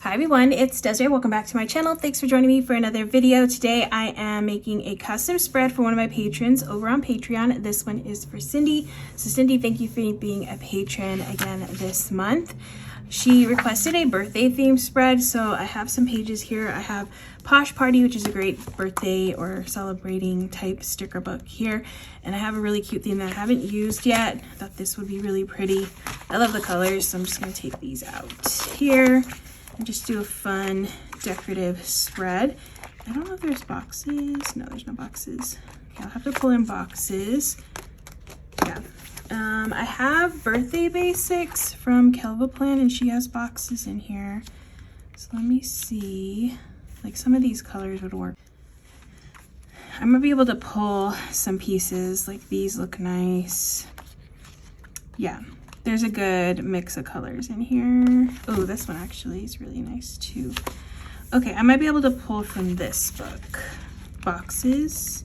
Hi everyone, it's Desiree. Welcome back to my channel. Thanks for joining me for another video. Today I am making a custom spread for one of my patrons over on Patreon. This one is for Cindy. So Cindy, thank you for being a patron again this month. She requested a birthday themed spread, so I have some pages here. I have Posh Party, which is a great birthday or celebrating type sticker book here, and I have a really cute theme that I haven't used yet. I thought this would be really pretty. I love the colors, so I'm just going to take these out here and just do a fun decorative spread. I don't know if there's boxes. No, there's no boxes. Okay, I'll have to pull in boxes. Yeah. I have birthday basics from KellofaPlan, and she has boxes in here. So let me see. Like some of these colors would work. I'm gonna be able to pull some pieces. Like these look nice. Yeah, there's a good mix of colors in here. Oh, this one actually is really nice too. Okay, I might be able to pull from this book. Boxes.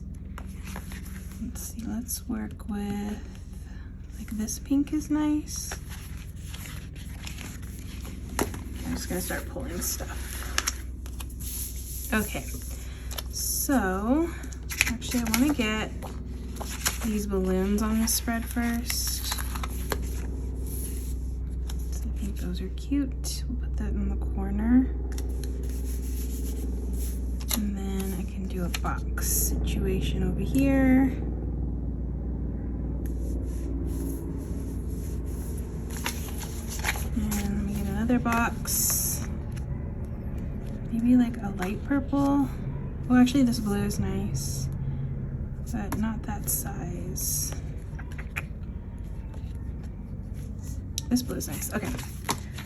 Let's see, let's work with, like this pink is nice. I'm just gonna start pulling stuff. Okay, so actually I wanna get these balloons on the spread first. So I think those are cute. We'll put that in the corner. And then I can do a box situation over here. Another box, maybe like a light purple. Oh, actually this blue is nice, but not that size. This blue is nice. Okay,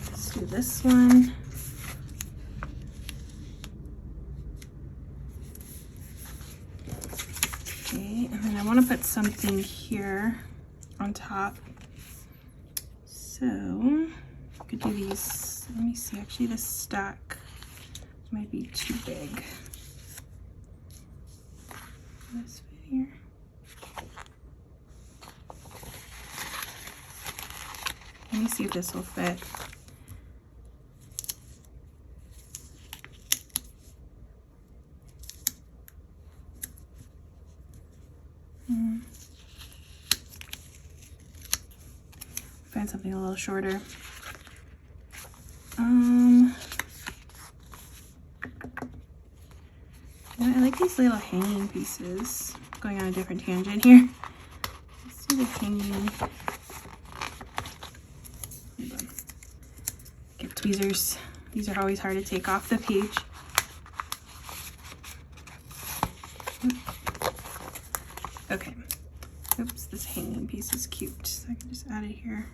let's do this one. Okay, and then I want to put something here on top. So could do these. Let me see, actually this stack might be too big. This fit here. Let me see if this will fit. Find something a little shorter. I like these little hanging pieces. Going on a different tangent here. Let's do the hanging. Get tweezers. These are always hard to take off the page. Okay. Oops, this hanging piece is cute. So I can just add it here.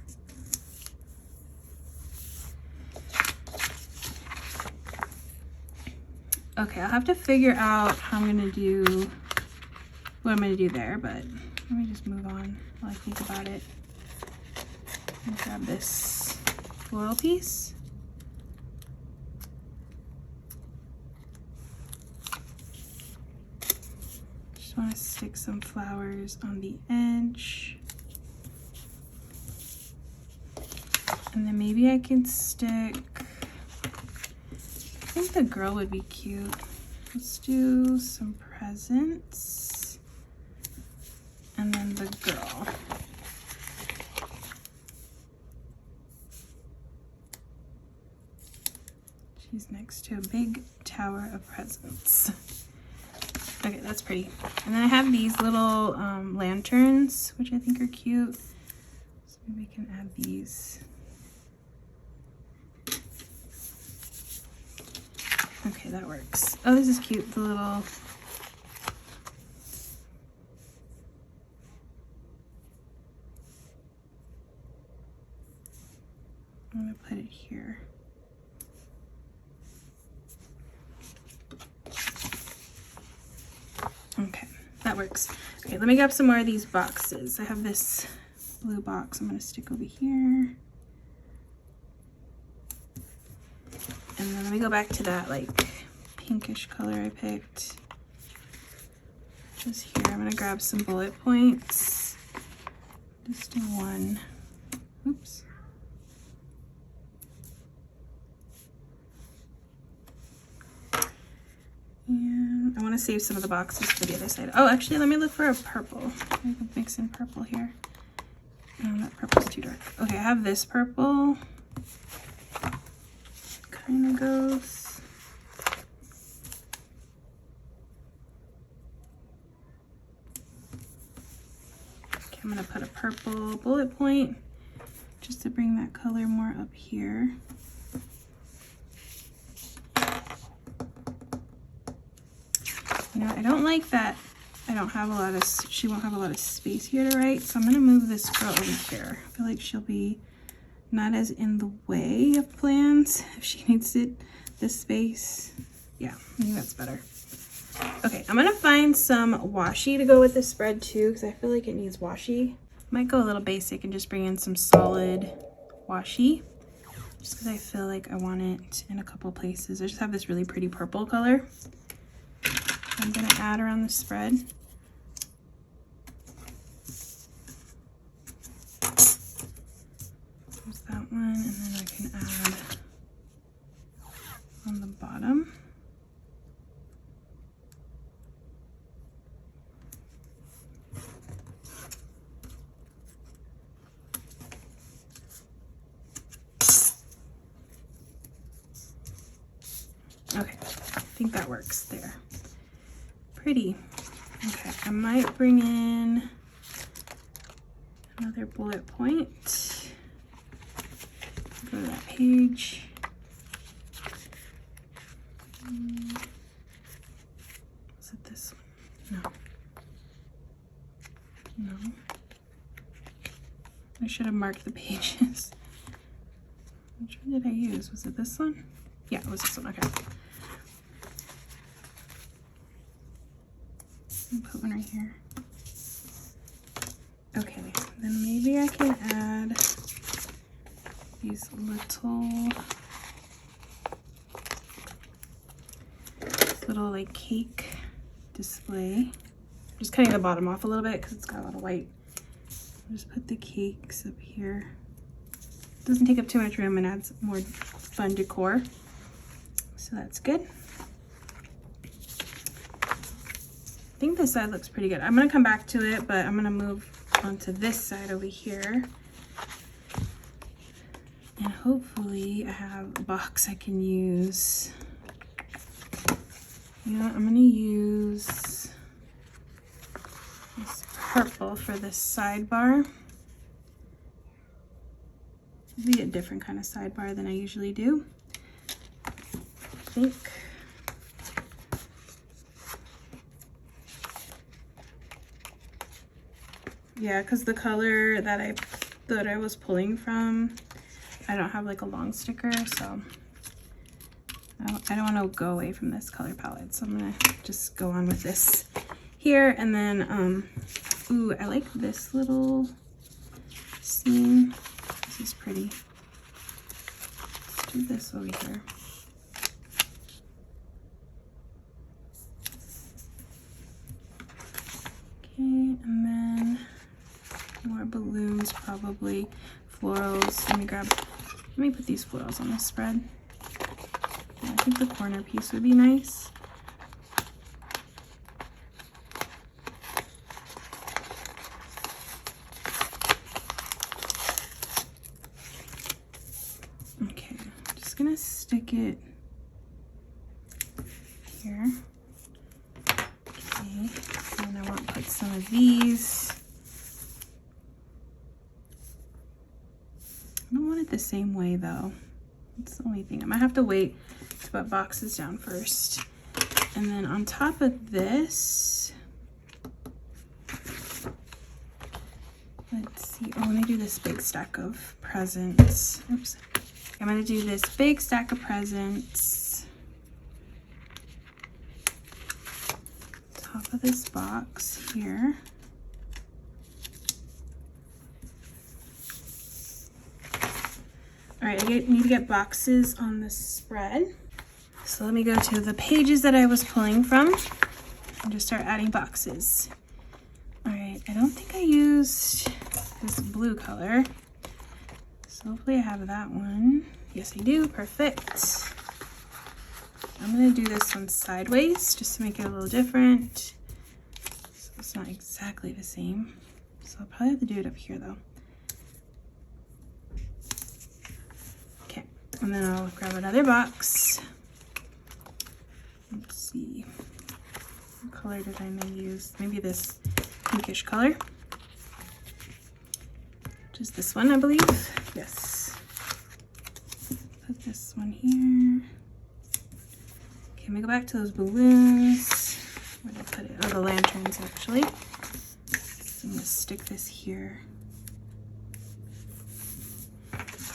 Okay, I'll have to figure out how I'm gonna do, what I'm gonna do there, but let me just move on while I think about it. I'll grab this foil piece. Just wanna stick some flowers on the edge. And then maybe I can stick, I think the girl would be cute. Let's do some presents. And then the girl. She's next to a big tower of presents. Okay, that's pretty. And then I have these little lanterns, which I think are cute. So maybe we can add these. Okay, that works. Oh, this is cute, the little, I'm gonna put it here. Okay, that works. Okay, let me grab some more of these boxes. I have this blue box I'm gonna stick over here. And then let me go back to that like pinkish color I picked. Just here, I'm gonna grab some bullet points. Just do one. Oops. to save some of the boxes for the other side. Oh, actually, let me look for a purple. I can mix in purple here. Oh, that purple's too dark. Okay, I have this purple. Kind of goes. Okay, I'm going to put a purple bullet point just to bring that color more up here. You know, I don't like that I don't have a lot of, she won't have a lot of space here to write, so I'm gonna move this girl over here. I feel like she'll be not as in the way of plans if she needs it, this space. Yeah, I think that's better. Okay, I'm gonna find some washi to go with this spread too, because I feel like it needs washi. Might go a little basic and just bring in some solid washi, just because I feel like I want it in a couple places. I just have this really pretty purple color I'm going to add around the spread. There's that one, and then I can add on the bottom. Okay, I think that works there. Pretty. Okay, I might bring in another bullet point. Go to that page. Is it this one? No. No. I should have marked the pages. Which one did I use? Was it this one? Yeah, it was this one. Okay. Put one right here. Okay, then maybe I can add these little like cake display. I'm just cutting the bottom off a little bit because it's got a lot of white. I'll just put the cakes up here. Doesn't take up too much room and adds more fun decor. So that's good. I think this side looks pretty good. I'm gonna come back to it, but I'm gonna move onto this side over here. And hopefully I have a box I can use. You know what, I'm gonna use this purple for this sidebar. Maybe a different kind of sidebar than I usually do. I think. Yeah, because the color that I was pulling from, I don't have like a long sticker, so I don't want to go away from this color palette. So I'm gonna just go on with this here, and then ooh, I like this little scene. This is pretty. Let's do this over here. Okay, and then more balloons, probably florals. Let me put these florals on the spread. Yeah, I think the corner piece would be nice. Okay, I'm just gonna stick it here. Okay, and I want to put some of these. I don't want it the same way though. That's the only thing. I might have to wait to put boxes down first. And then on top of this, let's see. Oh, let me do this big stack of presents. Oops. I'm gonna do this big stack of presents. Top of this box here. All right, I need to get boxes on the spread. So let me go to the pages that I was pulling from and just start adding boxes. All right, I don't think I used this blue color. So hopefully I have that one. Yes, I do, perfect. I'm gonna do this one sideways just to make it a little different. So it's not exactly the same. So I'll probably have to do it up here though. Okay, and then I'll grab another box. Let's see, what color did I use? Maybe this pinkish color. Just this one, I believe. Yes. Put this one here. Okay, let me go back to those balloons. Where did I put it? Oh, the lanterns, actually. So I'm gonna stick this here.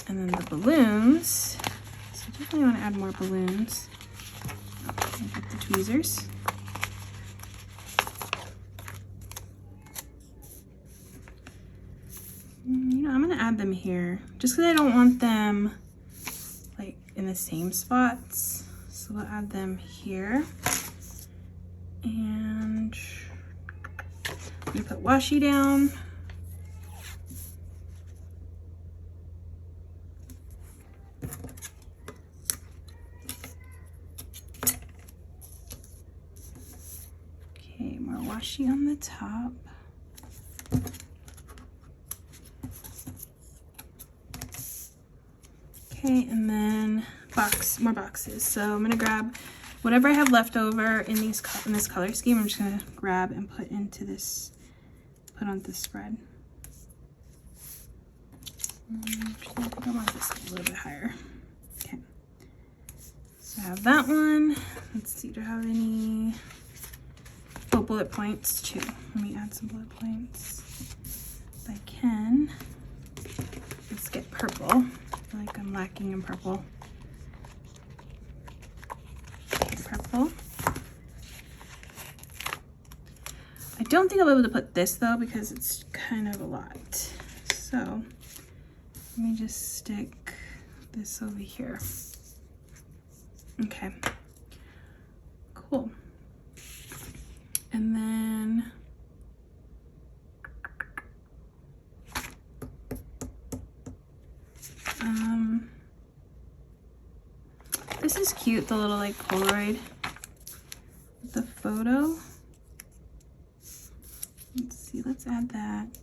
And then the balloons. So I definitely want to add more balloons. Okay, get the tweezers. You know, I'm gonna add them here just because I don't want them like in the same spots. So we'll add them here. And I'm gonna put washi down. Okay, more washi on the top. Okay, and then more boxes. So I'm gonna grab whatever I have left over in this color scheme. I'm just gonna grab and put into this, put on this spread. I want this a little bit higher. Okay, so I have that one. Let's see, do I have any? Oh, bullet points too. Let me add some bullet points if I can. Let's get purple. I feel like I'm lacking in purple. Okay, purple. I don't think I'll be able to put this though because it's kind of a lot. So let me just stick this over here. Okay, cool. And then this is cute, the little like Polaroid with the photo. Let's see, let's add that.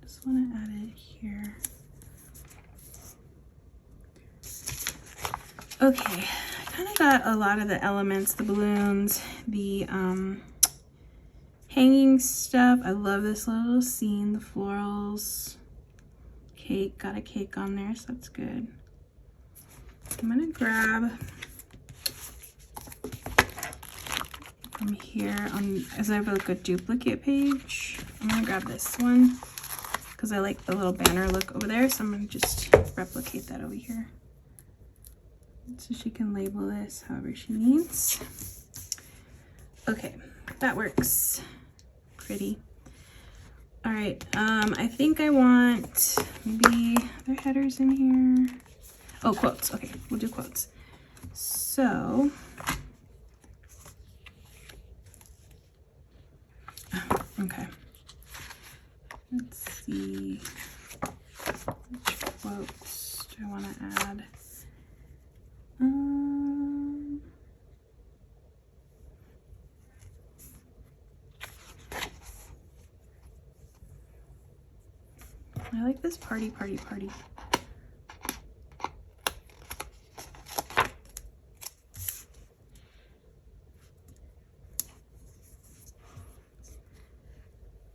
Just want to add it here. Okay, I kind of got a lot of the elements, the balloons, the hanging stuff. I love this little scene, the florals. Cake, got a cake on there, so that's good. I'm gonna grab from here as I have like a duplicate page. I'm gonna grab this one because I like the little banner look over there, so I'm gonna just replicate that over here. So she can label this however she needs. Okay, that works. Pretty. All right, I think I want maybe other headers in here. Oh, quotes. Okay, we'll do quotes. So, okay. Let's see. Which quotes do I want to add? I like this party, party, party.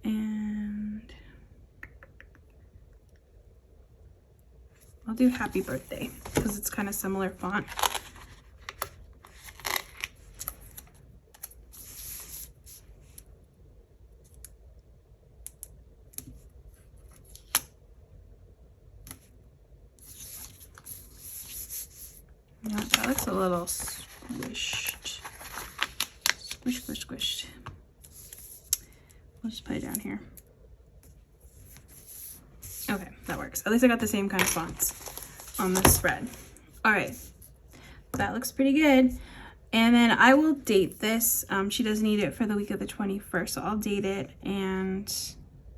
And I'll do happy birthday because it's kind of similar font. Yeah, that looks a little squished. Squish, squish, squished. We'll just put it down here. Okay, that works. At least I got the same kind of fonts on the spread. All right, that looks pretty good. And then I will date this. She does need it for the week of the 21st, so I'll date it. And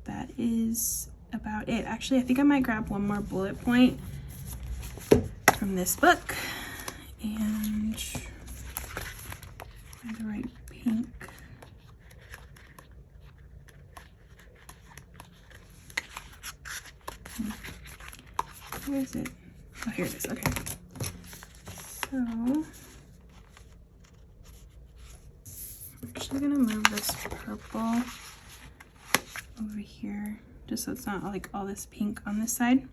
that is about it. Actually, I think I might grab one more bullet point from from this book and find the right pink. Where is it? Oh, here it is. Okay. So I'm actually gonna move this purple over here just so it's not like all this pink on this side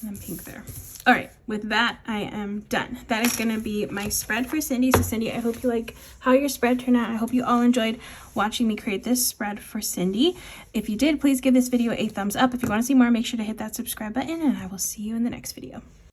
and then pink there. All right, with that, I am done. That is gonna be my spread for Cindy. So Cindy, I hope you like how your spread turned out. I hope you all enjoyed watching me create this spread for Cindy. If you did, please give this video a thumbs up. If you wanna see more, make sure to hit that subscribe button and I will see you in the next video.